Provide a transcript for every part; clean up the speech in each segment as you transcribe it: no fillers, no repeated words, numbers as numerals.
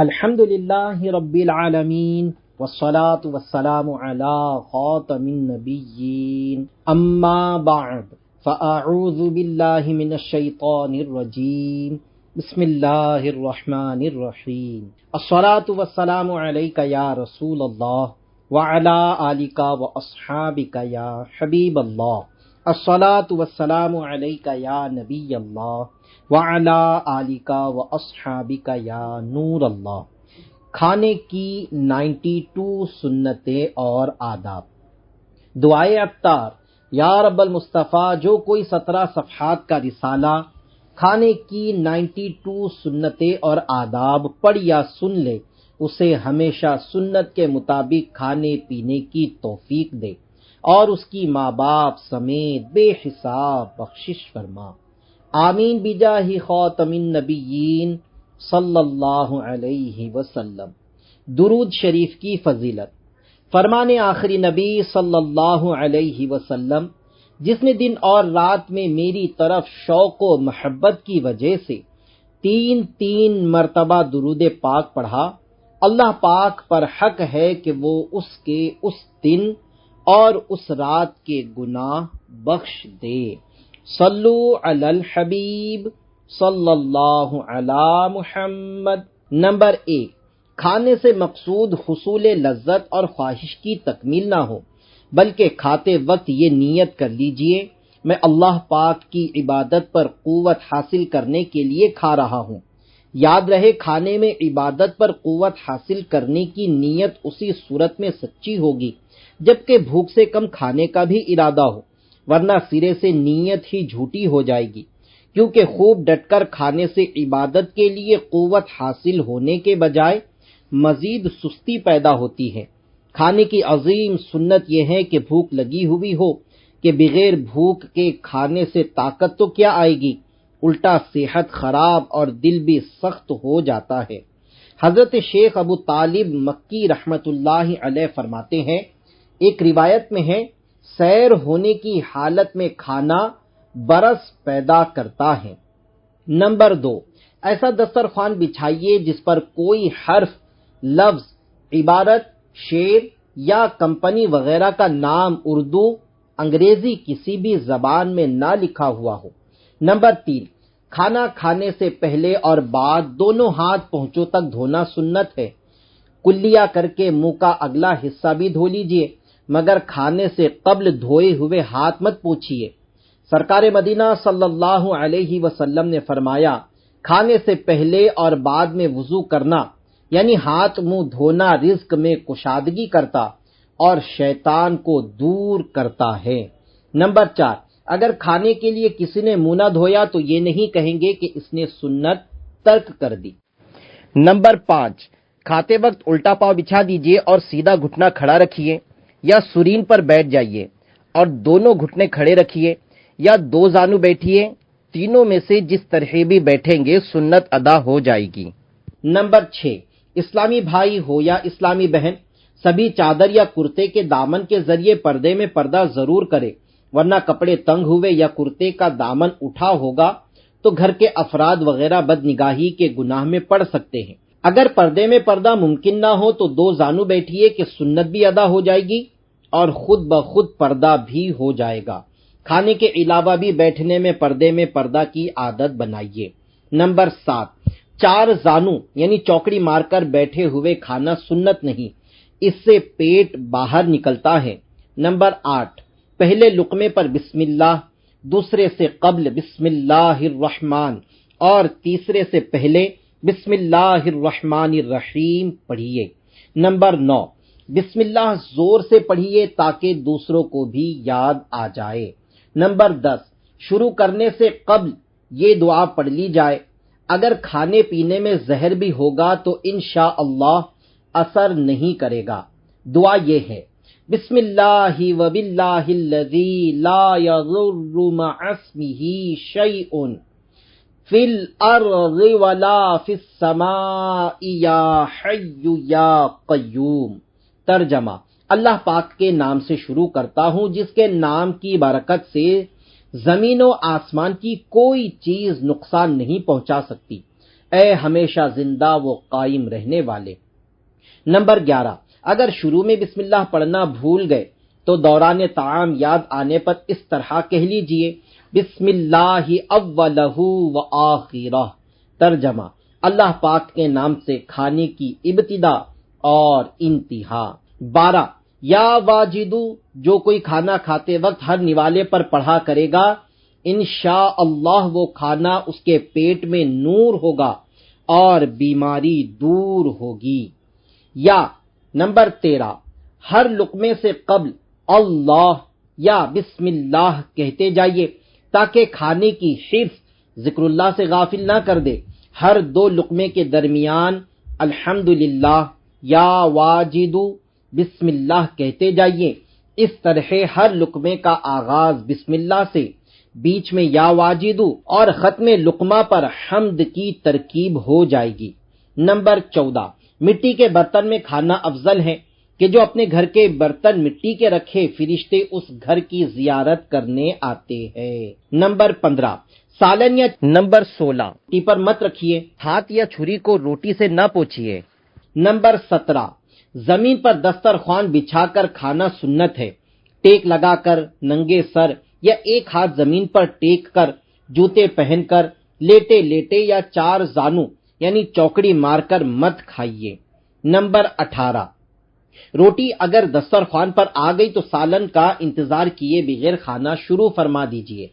الحمد للہ رب العالمین والصلاة والسلام علی خاتم النبیین اما بعد فاعوذ باللہ من الشیطان الرجیم بسم اللہ الرحمن الرحیم الصلاة والسلام علیک یا رسول اللہ وعلی آلک واصحابک یا حبیب اللہ الصلاة والسلام علیک یا نبی اللہ وعلی آلک واصحابک یا نور اللہ۔ کھانے کی 92 سنتیں اور آداب۔ دعائے افطار۔ یا رب المصطفیٰ، جو کوئی 17 صفحات کا رسالہ کھانے کی 92 سنتیں اور آداب پڑھ یا سن لے، اسے ہمیشہ سنت کے مطابق کھانے پینے کی توفیق دے اور اس کی ماں باپ سمیت بے حساب بخشش فرما۔ آمین بجاہ خاتم النبیین صلی اللہ علیہ وسلم۔ درود شریف کی فضیلت۔ فرمان آخری نبی صلی اللہ علیہ وسلم، جس نے دن اور رات میں میری طرف شوق و محبت کی وجہ سے 3 مرتبہ درود پاک پڑھا، اللہ پاک پر حق ہے کہ وہ اس کے اس دن اور اس رات کے گناہ بخش دے۔ صلو علی الحبیب صلی اللہ علی محمد۔ نمبر 1، کھانے سے مقصود حصول لذت اور خواہش کی تکمیل نہ ہو، بلکہ کھاتے وقت یہ نیت کر لیجئے میں اللہ پاک کی عبادت پر قوت حاصل کرنے کے لیے کھا رہا ہوں۔ یاد رہے، کھانے میں عبادت پر قوت حاصل کرنے کی نیت اسی صورت میں سچی ہوگی جبکہ بھوک سے کم کھانے کا بھی ارادہ ہو، ورنہ سرے سے نیت ہی جھوٹی ہو جائے گی، کیونکہ خوب ڈٹ کر کھانے سے عبادت کے لیے قوت حاصل ہونے کے بجائے مزید سستی پیدا ہوتی ہے۔ کھانے کی عظیم سنت یہ ہے کہ بھوک لگی ہوئی ہو کہ بغیر بھوک کے کھانے سے طاقت تو کیا آئے گی، الٹا صحت خراب اور دل بھی سخت ہو جاتا ہے۔ حضرت شیخ ابو طالب مکی رحمت اللہ علیہ فرماتے ہیں، ایک روایت میں ہے، سیر ہونے کی حالت میں کھانا برس پیدا کرتا ہے۔ نمبر 2، ایسا دسترخوان بچھائیے جس پر کوئی حرف، لفظ، عبارت، شعر یا کمپنی وغیرہ کا نام اردو، انگریزی کسی بھی زبان میں نہ لکھا ہوا ہو۔ نمبر 3، کھانا کھانے سے پہلے اور بعد دونوں ہاتھ پہنچوں تک دھونا سنت ہے۔ کلیہ کر کے منہ کا اگلا حصہ بھی دھو لیجئے، مگر کھانے سے قبل دھوئے ہوئے ہاتھ مت پوچھیے۔ سرکار مدینہ صلی اللہ علیہ وسلم نے فرمایا، کھانے سے پہلے اور بعد میں وضو کرنا یعنی ہاتھ منہ دھونا رزق میں کشادگی کرتا اور شیطان کو دور کرتا ہے۔ نمبر 4، اگر کھانے کے لیے کسی نے منہ نہ دھویا تو یہ نہیں کہیں گے کہ اس نے سنت ترک کر دی۔ نمبر 5، کھاتے وقت الٹا پاؤں بچھا دیجئے اور سیدھا گھٹنا کھڑا رکھیے یا سرین پر بیٹھ جائیے اور دونوں گھٹنے کھڑے رکھیے یا 2 زانو بیٹھیے، تینوں میں سے جس طرح بھی بیٹھیں گے سنت ادا ہو جائے گی۔ نمبر 6، اسلامی بھائی ہو یا اسلامی بہن، سبھی چادر یا کرتے کے دامن کے ذریعے پردے میں پردہ ضرور کرے، ورنہ کپڑے تنگ ہوئے یا کرتے کا دامن اٹھا ہوگا تو گھر کے افراد وغیرہ بد نگاہی کے گناہ میں پڑ سکتے ہیں۔ اگر پردے میں پردہ ممکن نہ ہو تو 2 زانو بیٹھیے کہ سنت بھی ادا ہو جائے گی اور خود بخود پردہ بھی ہو جائے گا۔ کھانے کے علاوہ بھی بیٹھنے میں پردے میں پردہ کی عادت بنائیے۔ نمبر 7، 4 زانو یعنی چوکڑی مار کر بیٹھے ہوئے کھانا سنت نہیں، اس سے پیٹ باہر نکلتا ہے۔ نمبر 8، پہلے لقمے پر بسم اللہ، دوسرے سے قبل بسم اللہ الرحمن اور تیسرے سے پہلے بسم اللہ الرحمن الرحیم پڑھیے۔ نمبر 9، بسم اللہ زور سے پڑھیے تاکہ دوسروں کو بھی یاد آ جائے۔ نمبر 10، شروع کرنے سے قبل یہ دعا پڑھ لی جائے، اگر کھانے پینے میں زہر بھی ہوگا تو انشاءاللہ اثر نہیں کرے گا۔ دعا یہ ہے، بسم اللہ وباللہ الذی لا یضر مع اسمہ شیء فی الارض ولا فی السماء یا حی یا قیوم۔ ترجمہ، اللہ پاک کے نام سے شروع کرتا ہوں جس کے نام کی برکت سے زمین و آسمان کی کوئی چیز نقصان نہیں پہنچا سکتی۔ اے ہمیشہ زندہ و قائم رہنے والے۔ نمبر 11، اگر شروع میں بسم اللہ پڑھنا بھول گئے تو دوران طعام یاد آنے پر اس طرح کہہ لیجئے، بسم اللہ اولہ و آخرہ۔ ترجمہ، اللہ پاک کے نام سے کھانے کی ابتدا اور انتہا۔ 12، یا واجدو، جو کوئی کھانا کھاتے وقت ہر نوالے پر پڑھا کرے گا، انشاءاللہ وہ کھانا اس کے پیٹ میں نور ہوگا اور بیماری دور ہوگی۔ یا نمبر 13، ہر لقمے سے قبل اللہ یا بسم اللہ کہتے جائیے تاکہ کھانے کی حفظ ذکر اللہ سے غافل نہ کر دے۔ ہر 2 لقمے کے درمیان الحمدللہ یا واجدو بسم اللہ کہتے جائیے۔ اس طرح ہر لقمے کا آغاز بسم اللہ سے، بیچ میں یا واجدو اور ختم لقمہ پر حمد کی ترکیب ہو جائے گی۔ نمبر 14، مٹی کے برتن میں کھانا افضل ہے کہ جو اپنے گھر کے برتن مٹی کے رکھے فرشتے اس گھر کی زیارت کرنے آتے ہیں۔ نمبر 15، سالن یا نمبر 16 روٹی پر مت رکھیے، ہاتھ یا چھری کو روٹی سے نہ پوچھیے۔ نمبر 17، زمین پر دسترخوان بچھا کر کھانا سنت ہے، ٹیک لگا کر، ننگے سر یا ایک ہاتھ زمین پر ٹیک کر، جوتے پہن کر، لیٹے لیٹے یا 4 زانو یعنی چوکڑی مار کر مت کھائیے۔ نمبر 18، روٹی اگر دسترخوان پر آ گئی تو سالن کا انتظار کیے بغیر کھانا شروع فرما دیجیے۔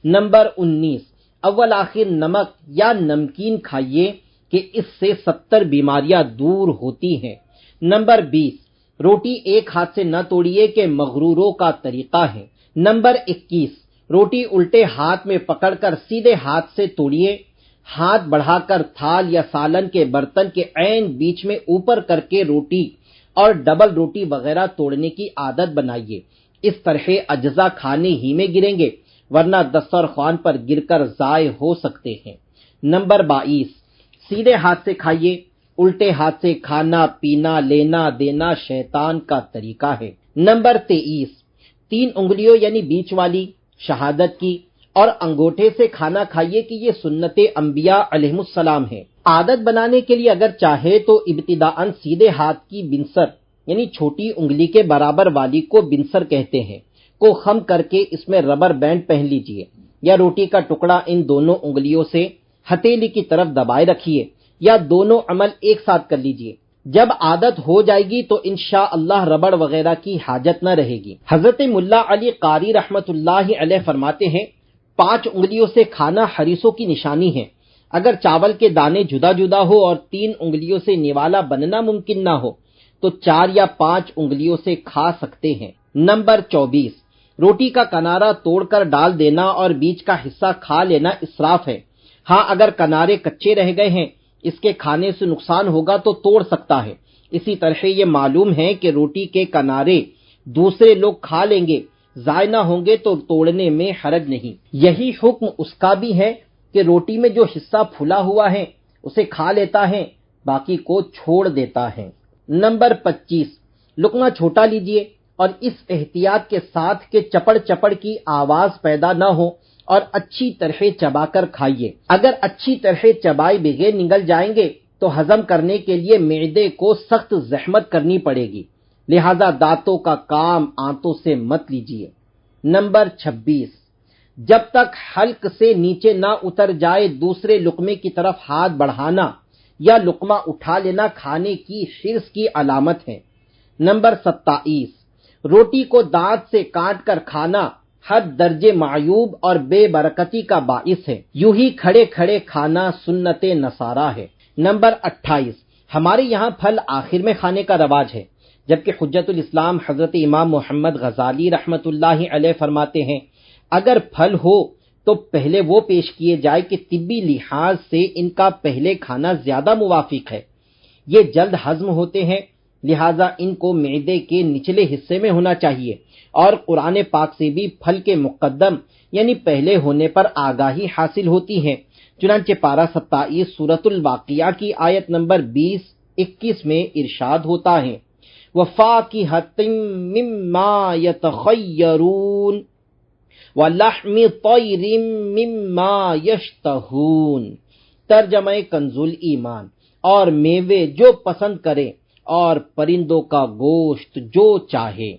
نمبر 19، اول آخر نمک یا نمکین کھائیے کہ اس سے 70 بیماریاں دور ہوتی ہیں۔ نمبر 20، روٹی ایک ہاتھ سے نہ توڑیے کہ مغروروں کا طریقہ ہے۔ نمبر 21، روٹی الٹے ہاتھ میں پکڑ کر سیدھے ہاتھ سے توڑیے، ہاتھ بڑھا کر تھال یا سالن کے برتن کے عین بیچ میں اوپر کر کے روٹی اور ڈبل روٹی وغیرہ توڑنے کی عادت بنائیے۔ اس طرح اجزاء کھانے ہی میں گریں گے، ورنہ دسترخوان پر گر کر ضائع ہو سکتے ہیں۔ نمبر 22، سیدھے ہاتھ سے کھائیے، الٹے ہاتھ سے کھانا پینا لینا دینا شیطان کا طریقہ ہے۔ نمبر 23، 3 انگلیوں یعنی بیچ والی، شہادت کی اور انگوٹھے سے کھانا کھائیے کہ یہ سنت انبیاء علیہم السلام ہے۔ عادت بنانے کے لیے اگر چاہے تو ابتداءً سیدھے ہاتھ کی بنسر یعنی چھوٹی انگلی کے برابر والی کو بنسر کہتے ہیں کو خم کر کے اس میں ربر بینڈ پہن لیجئے، یا روٹی کا ٹکڑا ان دونوں انگلیوں سے ہتھیلی کی طرف دبائے رکھیے، یا دونوں عمل ایک ساتھ کر لیجئے۔ جب عادت ہو جائے گی تو انشاءاللہ ربڑ وغیرہ کی حاجت نہ رہے گی۔ حضرت ملا علی قاری رحمت اللہ علیہ فرماتے ہیں، 5 انگلیوں سے کھانا حریصوں کی نشانی ہے۔ اگر چاول کے دانے جدا جدا ہو اور 3 انگلیوں سے نوالا بننا ممکن نہ ہو تو 4 یا 5 انگلیوں سے کھا سکتے ہیں۔ نمبر 24، روٹی کا کنارہ توڑ کر ڈال دینا اور بیچ کا حصہ کھا لینا اسراف ہے۔ ہاں اگر کنارے کچے رہ گئے ہیں، اس کے کھانے سے نقصان ہوگا تو توڑ سکتا ہے۔ اسی طرح یہ معلوم ہے کہ روٹی کے کنارے دوسرے لوگ کھا لیں گے، ضائع نہ ہوں گے تو توڑنے میں حرج نہیں۔ یہی حکم اس کا بھی ہے کہ روٹی میں جو حصہ پھلا ہوا ہے اسے کھا لیتا ہے، باقی کو چھوڑ دیتا ہے۔ نمبر 25، لقمہ چھوٹا لیجئے اور اس احتیاط کے ساتھ کہ چپڑ چپڑ کی آواز پیدا نہ ہو اور اچھی طرح چبا کر کھائیے۔ اگر اچھی طرح چبائے بغیر نگل جائیں گے تو ہضم کرنے کے لیے معدے کو سخت زحمت کرنی پڑے گی، لہذا دانتوں کا کام آنتوں سے مت لیجیے۔ نمبر 26، جب تک حلق سے نیچے نہ اتر جائے دوسرے لقمے کی طرف ہاتھ بڑھانا یا لقمہ اٹھا لینا کھانے کی حرص کی علامت ہے۔ نمبر 27، روٹی کو دانت سے کاٹ کر کھانا حد درجے معیوب اور بے برکتی کا باعث ہے، یوں ہی کھڑے کھڑے کھانا سنت نصارہ ہے۔ نمبر 28، ہمارے یہاں پھل آخر میں کھانے کا رواج ہے، جبکہ حجت الاسلام حضرت امام محمد غزالی رحمت اللہ علیہ فرماتے ہیں اگر پھل ہو تو پہلے وہ پیش کیے جائے کہ طبی لحاظ سے ان کا پہلے کھانا زیادہ موافق ہے، یہ جلد ہضم ہوتے ہیں، لہذا ان کو معدے کے نچلے حصے میں ہونا چاہیے، اور قرآن پاک سے بھی پھل کے مقدم یعنی پہلے ہونے پر آگاہی حاصل ہوتی ہے۔ چنانچہ پارہ 27 سورۃ الواقعہ کی آیت نمبر 20-21 میں ارشاد ہوتا ہے وَفَاكِهَةٍ مِّمَّا يَتَخَيَّرُونَ وَلَحْمِ طَيْرٍ مِّمَّا يَشْتَهُونَ، ترجمہ کنزُل ایمان، اور میوے جو پسند کرے اور پرندوں کا گوشت جو چاہے۔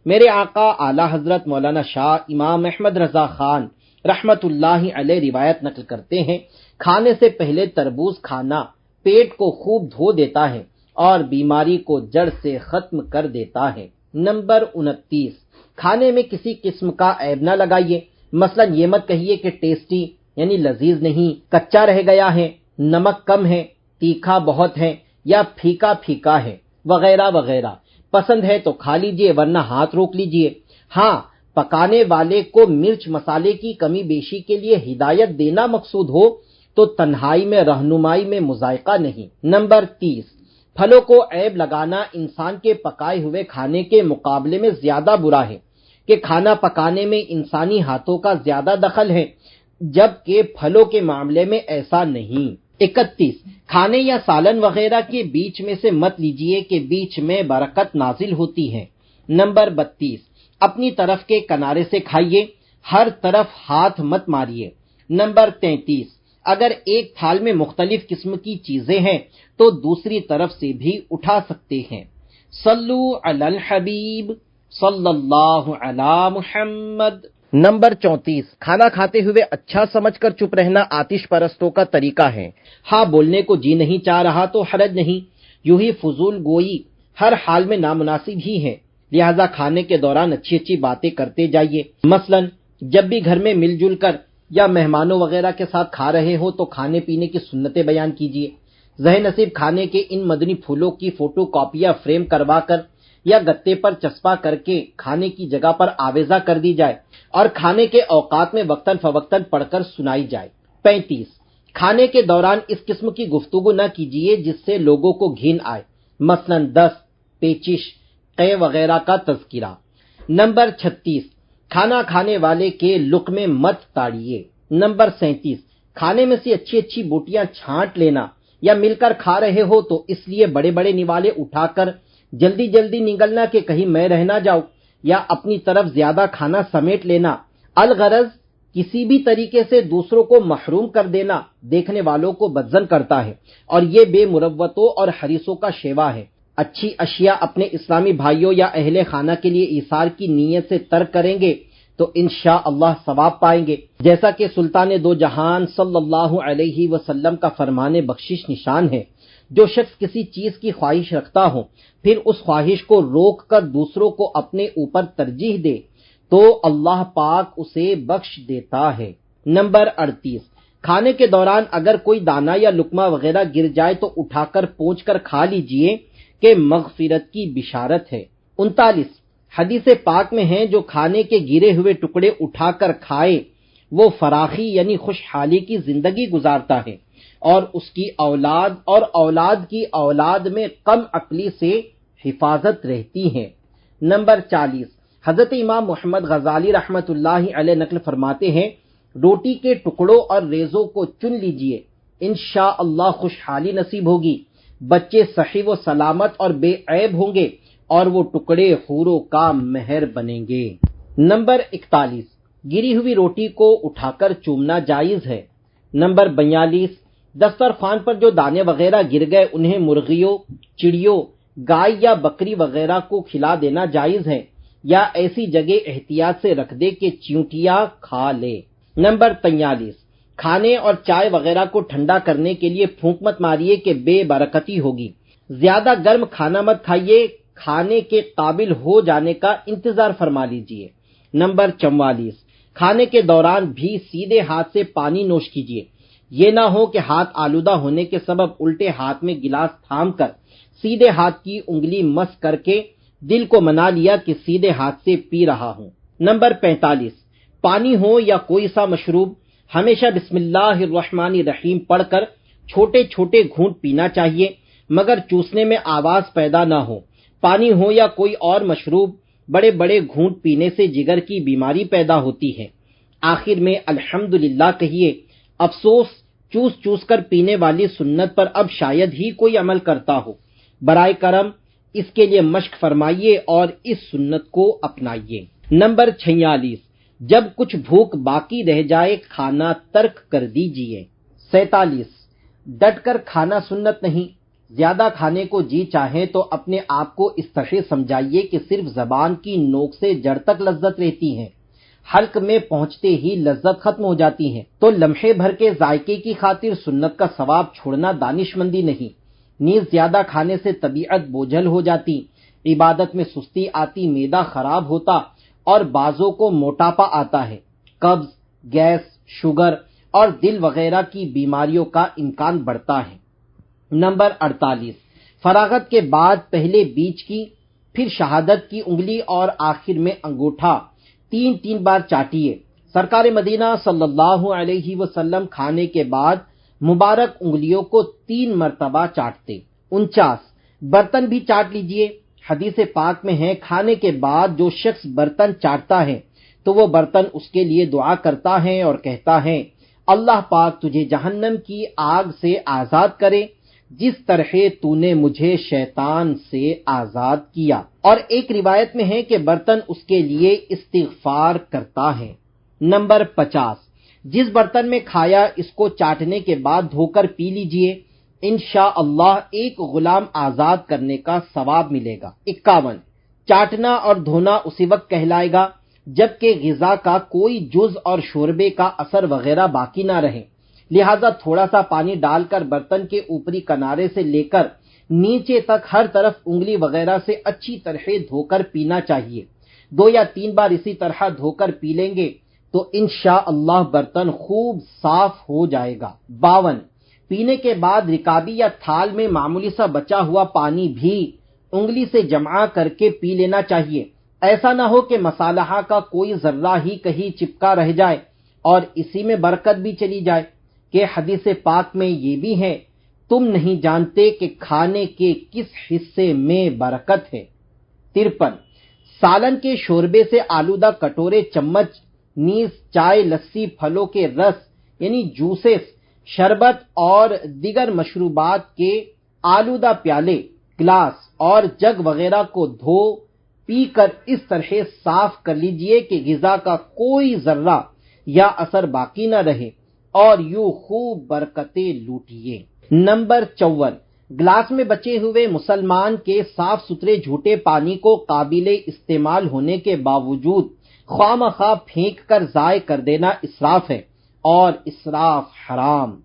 میرے آقا اعلیٰ حضرت مولانا شاہ امام احمد رضا خان رحمت اللہ علیہ روایت نقل کرتے ہیں، کھانے سے پہلے تربوز کھانا پیٹ کو خوب دھو دیتا ہے اور بیماری کو جڑ سے ختم کر دیتا ہے۔ نمبر 29، کھانے میں کسی قسم کا عیب نہ لگائیے، مثلا یہ مت کہیے کہ ٹیسٹی یعنی لذیذ نہیں، کچا رہ گیا ہے، نمک کم ہے، تیکھا بہت ہے، یا پھیکا پھیکا ہے، وغیرہ وغیرہ۔ پسند ہے تو کھا لیجئے ورنہ ہاتھ روک لیجئے۔ ہاں، پکانے والے کو مرچ مسالے کی کمی بیشی کے لیے ہدایت دینا مقصود ہو تو تنہائی میں رہنمائی میں مذائقہ نہیں۔ نمبر 30، پھلوں کو عیب لگانا انسان کے پکائے ہوئے کھانے کے مقابلے میں زیادہ برا ہے کہ کھانا پکانے میں انسانی ہاتھوں کا زیادہ دخل ہے، جبکہ پھلوں کے معاملے میں ایسا نہیں۔ 31، کھانے یا سالن وغیرہ کے بیچ میں سے مت لیجئے کہ بیچ میں برکت نازل ہوتی ہے۔ نمبر 32، اپنی طرف کے کنارے سے کھائیے، ہر طرف ہاتھ مت ماریے۔ نمبر 33، اگر ایک تھال میں مختلف قسم کی چیزیں ہیں تو دوسری طرف سے بھی اٹھا سکتے ہیں۔ صلو علی الحبیب صلی اللہ علی محمد۔ نمبر 34، کھانا کھاتے ہوئے اچھا سمجھ کر چپ رہنا آتش پرستوں کا طریقہ ہے۔ ہاں، بولنے کو جی نہیں چاہ رہا تو حرج نہیں، یوں ہی فضول گوئی ہر حال میں نامناسب ہی ہے، لہذا کھانے کے دوران اچھی اچھی باتیں کرتے جائیے۔ مثلا جب بھی گھر میں مل جل کر یا مہمانوں وغیرہ کے ساتھ کھا رہے ہو تو کھانے پینے کی سنتیں بیان کیجیے۔ ذہن نصیب کھانے کے ان مدنی پھولوں کی فوٹو کاپیاں فریم کروا کر یا گتے پر چسپاں کر کے کھانے کی جگہ پر آویزہ کر دی جائے اور کھانے کے اوقات میں وقتاً فوقتاً پڑھ کر سنائی جائے۔ 35، کھانے کے دوران اس قسم کی گفتگو نہ کیجیے جس سے لوگوں کو گھن آئے، مثلا دست، پیچش، قے وغیرہ کا تذکرہ۔ نمبر 36، کھانا کھانے والے کے لقمے مت تاڑیے۔ نمبر 37، کھانے میں سے اچھی اچھی بوٹیاں چھانٹ لینا، یا مل کر کھا رہے ہو تو اس لیے بڑے بڑے نوالے اٹھا کر جلدی جلدی نگلنا کہ کہیں میں رہ نہ جاؤں، یا اپنی طرف زیادہ کھانا سمیٹ لینا، الغرض کسی بھی طریقے سے دوسروں کو محروم کر دینا دیکھنے والوں کو بدظن کرتا ہے، اور یہ بے مروتوں اور حریصوں کا شیوا ہے۔ اچھی اشیاء اپنے اسلامی بھائیوں یا اہل خانہ کے لیے ایثار کی نیت سے ترک کریں گے تو انشاءاللہ ثواب پائیں گے، جیسا کہ سلطان دو جہان صلی اللہ علیہ وسلم کا فرمان بخشش نشان ہے، جو شخص کسی چیز کی خواہش رکھتا ہو پھر اس خواہش کو روک کر دوسروں کو اپنے اوپر ترجیح دے تو اللہ پاک اسے بخش دیتا ہے۔ نمبر 38، کھانے کے دوران اگر کوئی دانہ یا لقمہ وغیرہ گر جائے تو اٹھا کر پونچھ کر کھا لیجئے کہ مغفرت کی بشارت ہے۔ 39، حدیث پاک میں ہیں جو کھانے کے گرے ہوئے ٹکڑے اٹھا کر کھائے وہ فراخی یعنی خوشحالی کی زندگی گزارتا ہے اور اس کی اولاد اور اولاد کی اولاد میں کم عقلی سے حفاظت رہتی ہے۔ نمبر 40، حضرت امام محمد غزالی رحمت اللہ علیہ نقل فرماتے ہیں، روٹی کے ٹکڑوں اور ریزوں کو چن لیجئے، انشاءاللہ خوشحالی نصیب ہوگی، بچے صحیح و سلامت اور بے عیب ہوں گے اور وہ ٹکڑے حوروں کا مہر بنیں گے۔ نمبر 41، گری ہوئی روٹی کو اٹھا کر چومنا جائز ہے۔ نمبر 42، دسترخوان پر جو دانے وغیرہ گر گئے انہیں مرغیوں، چڑیوں، گائے یا بکری وغیرہ کو کھلا دینا جائز ہے، یا ایسی جگہ احتیاط سے رکھ دے کہ چیونٹیاں کھا لے۔ نمبر 43، کھانے اور چائے وغیرہ کو ٹھنڈا کرنے کے لیے پھونک مت ماریے کہ بے برکتی ہوگی۔ زیادہ گرم کھانا مت کھائیے، کھانے کے قابل ہو جانے کا انتظار فرما لیجئے۔ نمبر 44، کھانے کے دوران بھی سیدھے ہاتھ سے پانی نوش کیجیے، یہ نہ ہو کہ ہاتھ آلودہ ہونے کے سبب الٹے ہاتھ میں گلاس تھام کر سیدھے ہاتھ کی انگلی مس کر کے دل کو منا لیا کہ سیدھے ہاتھ سے پی رہا ہوں۔ نمبر 45، پانی ہو یا کوئی سا مشروب ہمیشہ بسم اللہ الرحمن الرحیم پڑھ کر چھوٹے چھوٹے گھونٹ پینا چاہیے، مگر چوسنے میں آواز پیدا نہ ہو۔ پانی ہو یا کوئی اور مشروب بڑے بڑے گھونٹ پینے سے جگر کی بیماری پیدا ہوتی ہے۔ آخر میں الحمدللہ کہیے۔ افسوس چوس چوس کر پینے والی سنت پر اب شاید ہی کوئی عمل کرتا ہو، برائے کرم اس کے لیے مشق فرمائیے اور اس سنت کو اپنائیے۔ نمبر 46، جب کچھ بھوک باقی رہ جائے کھانا ترک کر دیجیے۔ 47، ڈٹ کر کھانا سنت نہیں، زیادہ کھانے کو جی چاہیں تو اپنے آپ کو اس طرح سمجھائیے کہ صرف زبان کی نوک سے جڑ تک لذت رہتی ہے، حلق میں پہنچتے ہی لذت ختم ہو جاتی ہے۔ تو لمحے بھر کے ذائقے کی خاطر سنت کا ثواب چھوڑنا دانش مندی نہیں۔ نیز زیادہ کھانے سے طبیعت بوجھل ہو جاتی، عبادت میں سستی آتی، معدہ خراب ہوتا اور بعضوں کو موٹاپا آتا ہے، قبض، گیس، شوگر اور دل وغیرہ کی بیماریوں کا امکان بڑھتا ہے۔ نمبر 48، فراغت کے بعد پہلے بیچ کی، پھر شہادت کی انگلی اور آخر میں انگوٹھا 3 بار چاٹیے۔ سرکار مدینہ صلی اللہ علیہ وسلم کھانے کے بعد مبارک انگلیوں کو 3 مرتبہ چاٹتے۔ 49، برتن بھی چاٹ لیجئے۔ حدیث پاک میں ہے، کھانے کے بعد جو شخص برتن چاٹتا ہے تو وہ برتن اس کے لیے دعا کرتا ہے اور کہتا ہے، اللہ پاک تجھے جہنم کی آگ سے آزاد کرے جس طرح تو نے مجھے شیطان سے آزاد کیا۔ اور ایک روایت میں ہے کہ برتن اس کے لیے استغفار کرتا ہے۔ نمبر 50، جس برتن میں کھایا اس کو چاٹنے کے بعد دھو کر پی لیجئے، انشاءاللہ ایک غلام آزاد کرنے کا ثواب ملے گا۔ 51، چاٹنا اور دھونا اسی وقت کہلائے گا جبکہ غذا کا کوئی جز اور شوربے کا اثر وغیرہ باقی نہ رہے، لہذا تھوڑا سا پانی ڈال کر برتن کے اوپری کنارے سے لے کر نیچے تک ہر طرف انگلی وغیرہ سے اچھی طرح دھو کر پینا چاہیے۔ 2 یا 3 بار اسی طرح دھو کر پی لیں گے تو انشاءاللہ برتن خوب صاف ہو جائے گا۔ 52، پینے کے بعد رکابی یا تھال میں معمولی سا بچا ہوا پانی بھی انگلی سے جمع کر کے پی لینا چاہیے۔ ایسا نہ ہو کہ مصالحہ کا کوئی ذرہ ہی کہیں چپکا رہ جائے اور اسی میں برکت بھی چلی جائے، کہ حدیث پاک میں یہ بھی ہے، تم نہیں جانتے کہ کھانے کے کس حصے میں برکت ہے۔ 53، سالن کے شوربے سے آلودہ کٹورے، چمچ، نیز چائے، لسی، پھلوں کے رس یعنی جوسز، شربت اور دیگر مشروبات کے آلودہ پیالے، گلاس اور جگ وغیرہ کو دھو پی کر اس طرح صاف کر لیجئے کہ غذا کا کوئی ذرہ یا اثر باقی نہ رہے اور یوں خوب برکتیں لوٹیے۔ نمبر 54، گلاس میں بچے ہوئے مسلمان کے صاف ستھرے جھوٹے پانی کو قابل استعمال ہونے کے باوجود خواہ مخواہ پھینک کر ضائع کر دینا اسراف ہے اور اسراف حرام۔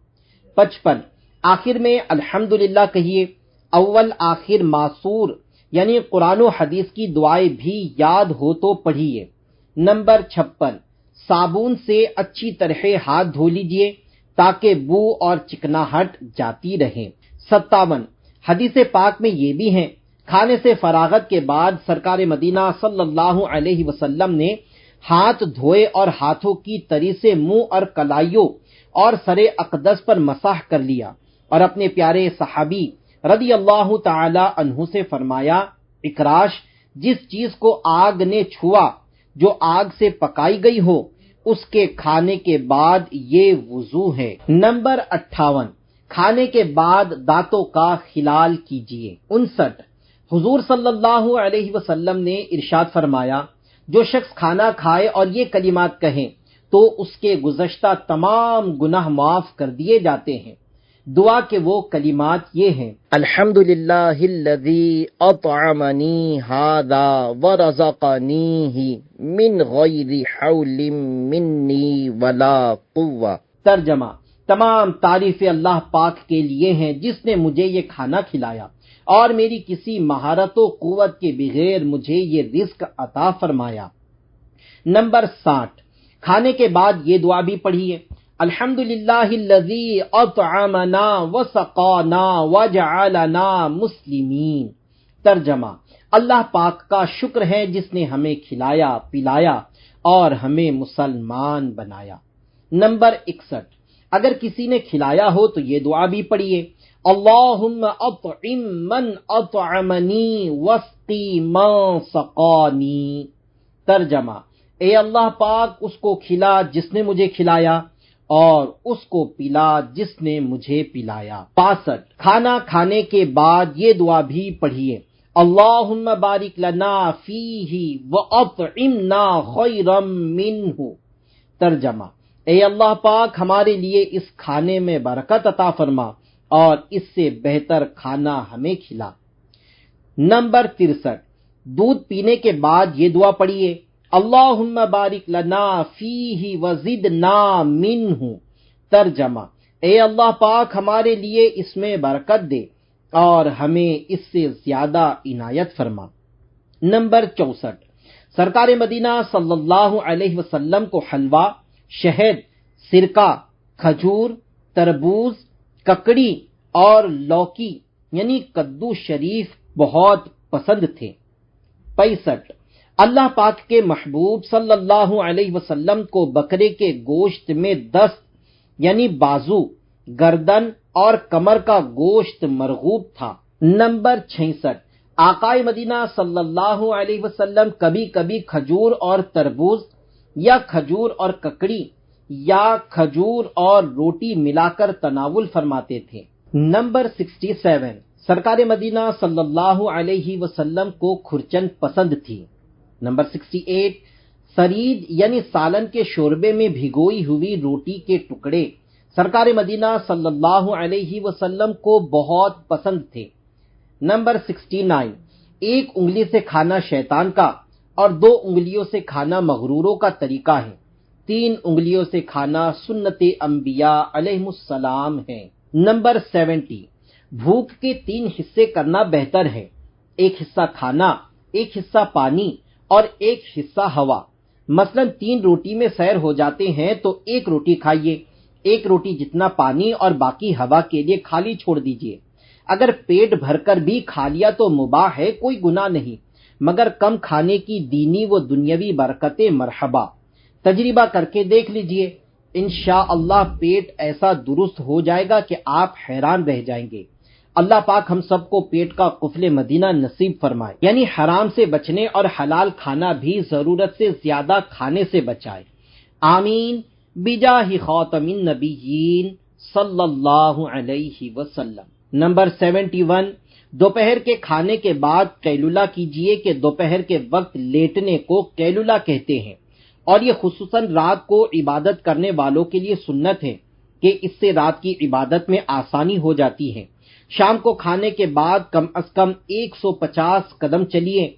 55، آخر میں الحمدللہ کہیے، اول آخر معصور یعنی قرآن و حدیث کی دعائیں بھی یاد ہو تو پڑھیے۔ نمبر 56، صابن سے اچھی طرح ہاتھ دھو لیجئے تاکہ بو اور چکناہٹ جاتی رہے۔ 57، حدیث پاک میں یہ بھی ہے، کھانے سے فراغت کے بعد سرکار مدینہ صلی اللہ علیہ وسلم نے ہاتھ دھوئے اور ہاتھوں کی تری سے منہ اور کلائیوں اور سر اقدس پر مسح کر لیا اور اپنے پیارے صحابی رضی اللہ تعالی عنہ سے فرمایا، اکراش، جس چیز کو آگ نے چھوا جو آگ سے پکائی گئی ہو اس کے کھانے کے بعد یہ وضو ہے۔ نمبر 58، کھانے کے بعد دانتوں کا خلال کیجیے۔ 59، حضور صلی اللہ علیہ وسلم نے ارشاد فرمایا، جو شخص کھانا کھائے اور یہ کلمات کہے تو اس کے گزشتہ تمام گناہ معاف کر دیے جاتے ہیں۔ دعا کے وہ کلمات یہ ہیں، الحمدللہ الذی اطعمنی ھذا ورزقنیہ من غیر حول منی ولا قوہ۔ ترجمہ، تمام تعریفیں اللہ پاک کے لیے ہیں جس نے مجھے یہ کھانا کھلایا اور میری کسی مہارت و قوت کے بغیر مجھے یہ رزق عطا فرمایا۔ نمبر 60، کھانے کے بعد یہ دعا بھی پڑھیے، الحمدللہ الذی اطعمنا وسقانا وجعلنا مسلمین۔ ترجمہ، اللہ پاک کا شکر ہے جس نے ہمیں کھلایا پلایا اور ہمیں مسلمان بنایا۔ نمبر 61، اگر کسی نے کھلایا ہو تو یہ دعا بھی پڑھیے، اللہم اطعم من اطعمنی واسقی من سقانی۔ ترجمہ، اے اللہ پاک اس کو کھلا جس نے مجھے کھلایا اور اس کو پلا جس نے مجھے پلایا۔ 62، کھانا کھانے کے بعد یہ دعا بھی پڑھیے، اللہم بارک لنا فیہ واطعمنا خیرا منہ۔ ترجمہ، اے اللہ پاک ہمارے لیے اس کھانے میں برکت عطا فرما اور اس سے بہتر کھانا ہمیں کھلا۔ نمبر 63، دودھ پینے کے بعد یہ دعا پڑھیے، اللہم بارک لنا فیہ وزدنا منہ۔ ترجمہ، اے اللہ پاک ہمارے لیے اس میں برکت دے اور ہمیں اس سے زیادہ عنایت فرما۔ نمبر 64، سرکار مدینہ صلی اللہ علیہ وسلم کو حلوہ، شہد، سرکہ، کھجور، تربوز، ککڑی اور لوکی یعنی کدو شریف بہت پسند تھے۔ 65، اللہ پاک کے محبوب صلی اللہ علیہ وسلم کو بکرے کے گوشت میں دست یعنی بازو، گردن اور کمر کا گوشت مرغوب تھا۔ نمبر 66، آقائے مدینہ صلی اللہ علیہ وسلم کبھی کبھی کھجور اور تربوز یا کھجور اور ککڑی یا کھجور اور روٹی ملا کر تناول فرماتے تھے۔ نمبر 67، سرکار مدینہ صلی اللہ علیہ وسلم کو کھرچن پسند تھی۔ نمبر 68، سرید یعنی سالن کے شوربے میں بھگوئی ہوئی روٹی کے ٹکڑے سرکار مدینہ صلی اللہ علیہ وسلم کو بہت پسند تھے۔ نمبر 69، ایک انگلی سے کھانا شیطان کا اور 2 انگلیوں سے کھانا مغروروں کا طریقہ ہے، 3 انگلیوں سے کھانا سنت انبیاء علیہ السلام ہے۔ نمبر 70، بھوک کے 3 حصے کرنا بہتر ہے، ایک حصہ کھانا، ایک حصہ پانی اور ایک حصہ ہوا۔ مثلا 3 روٹی میں سیر ہو جاتے ہیں تو 1 روٹی کھائیے، 1 روٹی جتنا پانی اور باقی ہوا کے لیے خالی چھوڑ دیجیے۔ اگر پیٹ بھر کر بھی کھا لیا تو مباح ہے، کوئی گناہ نہیں، مگر کم کھانے کی دینی و دنیاوی برکتیں مرحبا۔ تجربہ کر کے دیکھ لیجئے، انشاءاللہ پیٹ ایسا درست ہو جائے گا کہ آپ حیران رہ جائیں گے۔ اللہ پاک ہم سب کو پیٹ کا قفل مدینہ نصیب فرمائے، یعنی حرام سے بچنے اور حلال کھانا بھی ضرورت سے زیادہ کھانے سے بچائے۔ آمین بجاہ خاتم النبیین صلی اللہ علیہ وسلم۔ نمبر 71، دوپہر کے کھانے کے بعد قیلولہ کیجئے کہ دوپہر کے وقت لیٹنے کو قیلولہ کہتے ہیں، اور یہ خصوصاً رات کو عبادت کرنے والوں کے لیے سنت ہے کہ اس سے رات کی عبادت میں آسانی ہو جاتی ہے۔ شام کو کھانے کے بعد کم از کم 150 قدم چلیے۔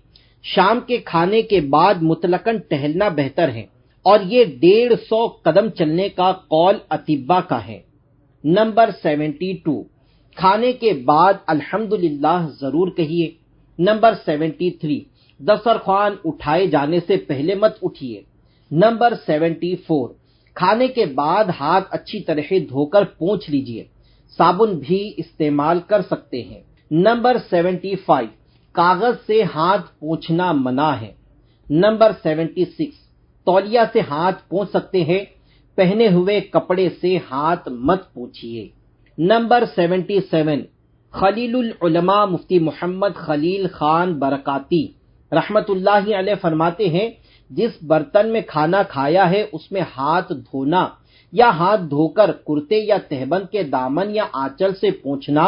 شام کے کھانے کے بعد مطلقاً ٹہلنا بہتر ہے، اور یہ 150 قدم چلنے کا قول اطباء کا ہے۔ نمبر 72، کھانے کے بعد الحمدللہ ضرور کہیے۔ نمبر 73، دسترخوان اٹھائے جانے سے پہلے مت اٹھیے۔ نمبر 74، کھانے کے بعد ہاتھ اچھی طرح دھو کر پونچھ لیجیے، صابن بھی استعمال کر سکتے ہیں۔ نمبر 75، کاغذ سے ہاتھ پونچھنا منع ہے۔ نمبر 76، تولیہ سے ہاتھ پونچھ سکتے ہیں، پہنے ہوئے کپڑے سے ہاتھ مت پونچھیے۔ نمبر 77، خلیل العلماء مفتی محمد خلیل خان برکاتی رحمت اللہ علیہ فرماتے ہیں، جس برتن میں کھانا کھایا ہے اس میں ہاتھ دھونا یا ہاتھ دھو کر کرتے یا تہبند کے دامن یا آنچل سے پونچھنا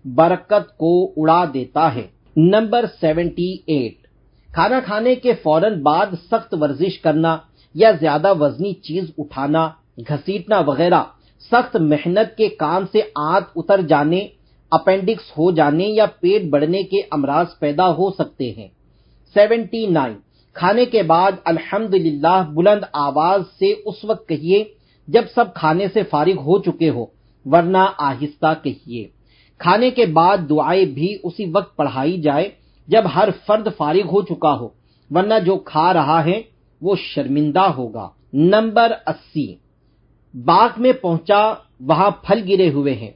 برکت کو اڑا دیتا ہے۔ نمبر 78، کھانا کھانے کے فوراً بعد سخت ورزش کرنا یا زیادہ وزنی چیز اٹھانا، گھسیٹنا وغیرہ سخت محنت کے کام سے آنت اتر جانے، اپینڈکس ہو جانے یا پیٹ بڑھنے کے امراض پیدا ہو سکتے ہیں۔ 79، کھانے کے بعد الحمدللہ بلند آواز سے اس وقت کہیے جب سب کھانے سے فارغ ہو چکے ہو، ورنہ آہستہ کہیے۔ کھانے کے بعد دعائیں بھی اسی وقت پڑھائی جائے جب ہر فرد فارغ ہو چکا ہو، ورنہ جو کھا رہا ہے وہ شرمندہ ہوگا۔ نمبر 80، باغ میں پہنچا، وہاں پھل گرے ہوئے ہیں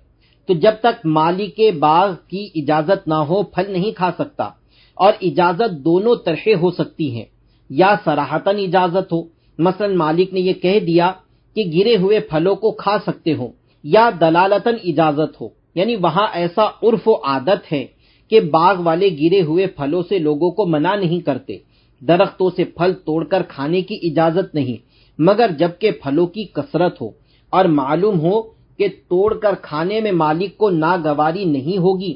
تو جب تک مالک باغ کی اجازت نہ ہو پھل نہیں کھا سکتا، اور اجازت دونوں طرح ہو سکتی ہے، یا صراحتاً اجازت ہو، مثلا مالک نے یہ کہہ دیا کہ گرے ہوئے پھلوں کو کھا سکتے ہو، یا دلالتاً اجازت ہو، یعنی وہاں ایسا عرف و عادت ہے کہ باغ والے گرے ہوئے پھلوں سے لوگوں کو منع نہیں کرتے، درختوں سے پھل توڑ کر کھانے کی اجازت نہیں، مگر جبکہ پھلوں کی کثرت ہو اور معلوم ہو کہ توڑ کر کھانے میں مالک کو ناگواری نہیں ہوگی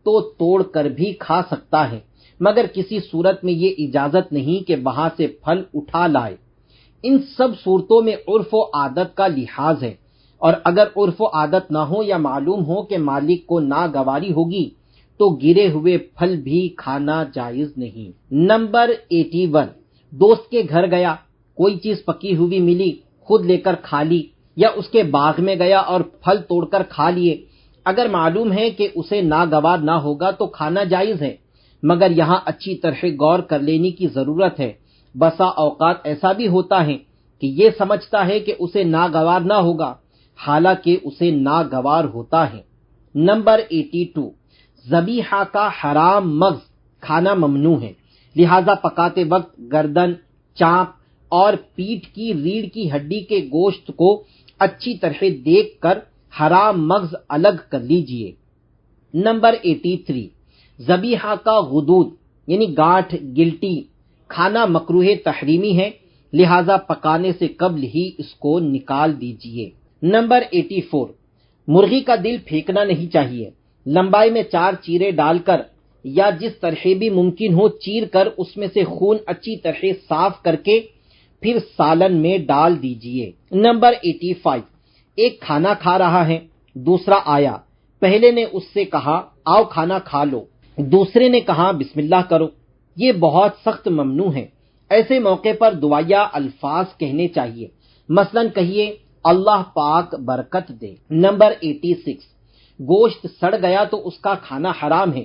تو توڑ کر بھی کھا سکتا ہے، مگر کسی صورت میں یہ اجازت نہیں کہ وہاں سے پھل اٹھا لائے۔ ان سب صورتوں میں عرف و عادت کا لحاظ ہے، اور اگر عرف و عادت نہ ہو یا معلوم ہو کہ مالک کو ناگواری ہوگی تو گرے ہوئے پھل بھی کھانا جائز نہیں۔ نمبر 81، دوست کے گھر گیا، کوئی چیز پکی ہوئی ملی، خود لے کر کھا لی، یا اس کے باغ میں گیا اور پھل توڑ کر کھا لیے۔ اگر معلوم ہے کہ اسے ناگوار نہ ہوگا تو کھانا جائز ہے، مگر یہاں اچھی طرح غور کر لینے کی ضرورت ہے۔ بسا اوقات ایسا بھی ہوتا ہے کہ یہ سمجھتا ہے کہ اسے ناگوار نہ ہوگا، حالانکہ اسے ناگوار ہوتا ہے۔ نمبر 82، ذبیحہ کا حرام مغز کھانا ممنوع ہے، لہذا پکاتے وقت گردن، چانپ اور پیٹھ کی ریڑھ کی ہڈی کے گوشت کو اچھی طرح دیکھ کر حرام مغز الگ کر لیجئے۔ نمبر 83، ذبیحہ کا غدود یعنی گانٹھ، گلٹی کھانا مکروہ تحریمی ہے، لہذا پکانے سے قبل ہی اس کو نکال دیجئے۔ نمبر 84، مرغی کا دل پھینکنا نہیں چاہیے، لمبائی میں 4 چیرے ڈال کر یا جس طرح بھی ممکن ہو چیر کر اس میں سے خون اچھی طرح صاف کر کے پھر سالن میں ڈال دیجئے۔ نمبر 85، ایک کھانا کھا رہا ہے، دوسرا آیا، پہلے نے اس سے کہا آؤ کھانا کھا لو، دوسرے نے کہا بسم اللہ کرو، یہ بہت سخت ممنوع ہے۔ ایسے موقع پر دعائیہ الفاظ کہنے چاہیے، مثلا کہیے اللہ پاک برکت دے۔ نمبر 86، گوشت سڑ گیا تو اس کا کھانا حرام ہے،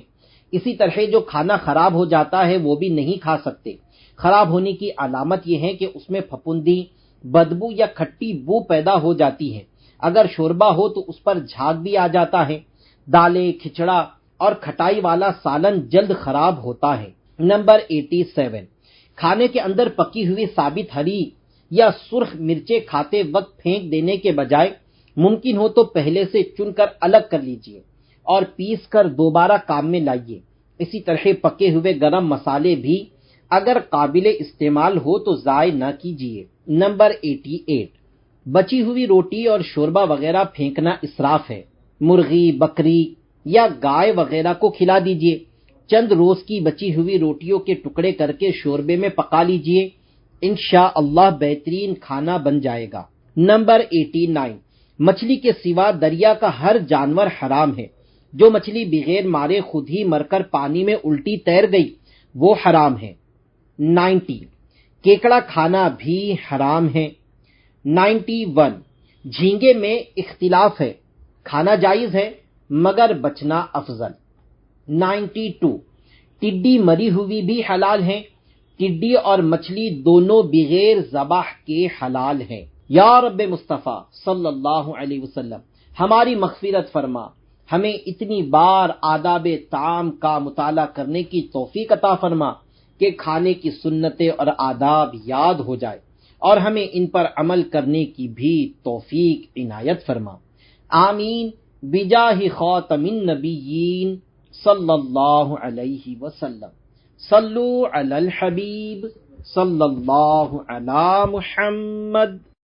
اسی طرح جو کھانا خراب ہو جاتا ہے وہ بھی نہیں کھا سکتے۔ خراب ہونے کی علامت یہ ہے کہ اس میں پھپھوندی، بدبو یا کھٹی بو پیدا ہو جاتی ہے۔ اگر شوربہ ہو تو اس پر جھاگ بھی آ جاتا ہے۔ دالیں، کھچڑا اور کھٹائی والا سالن جلد خراب ہوتا ہے۔ نمبر 87، کھانے کے اندر پکی ہوئی ثابت ہری یا سرخ مرچیں کھاتے وقت پھینک دینے کے بجائے ممکن ہو تو پہلے سے چن کر الگ کر لیجئے اور پیس کر دوبارہ کام میں لائیے۔ اسی طرح پکے ہوئے گرم مسالے بھی اگر قابل استعمال ہو تو ضائع نہ کیجیے۔ نمبر 88، بچی ہوئی روٹی اور شوربہ وغیرہ پھینکنا اسراف ہے۔ مرغی، بکری یا گائے وغیرہ کو کھلا دیجیے۔ چند روز کی بچی ہوئی روٹیوں کے ٹکڑے کر کے شوربے میں پکا لیجیے، انشاءاللہ بہترین کھانا بن جائے گا۔ نمبر 89، مچھلی کے سوا دریا کا ہر جانور حرام ہے۔ جو مچھلی بغیر مارے خود ہی مر کر پانی میں الٹی تیر گئی وہ حرام ہے۔ 90، کیکڑا کھانا بھی حرام ہے۔ 91، جھینگے میں اختلاف ہے، کھانا جائز ہے مگر بچنا افضل۔ 92، ٹڈی مری ہوئی بھی حلال ہے، ٹڈی اور مچھلی دونوں بغیر ذبح کے حلال ہیں۔ یا رب مصطفیٰ صلی اللہ علیہ وسلم ہماری مغفرت فرما، ہمیں اتنی بار آداب طعام کا مطالعہ کرنے کی توفیق عطا فرما کہ کھانے کی سنتیں اور آداب یاد ہو جائے اور ہمیں ان پر عمل کرنے کی بھی توفیق عنایت فرما۔ آمین بجاہ خاتم النبیین صلی اللہ علیہ وسلم۔ صلو علی الحبیب صلی اللہ علی محمد۔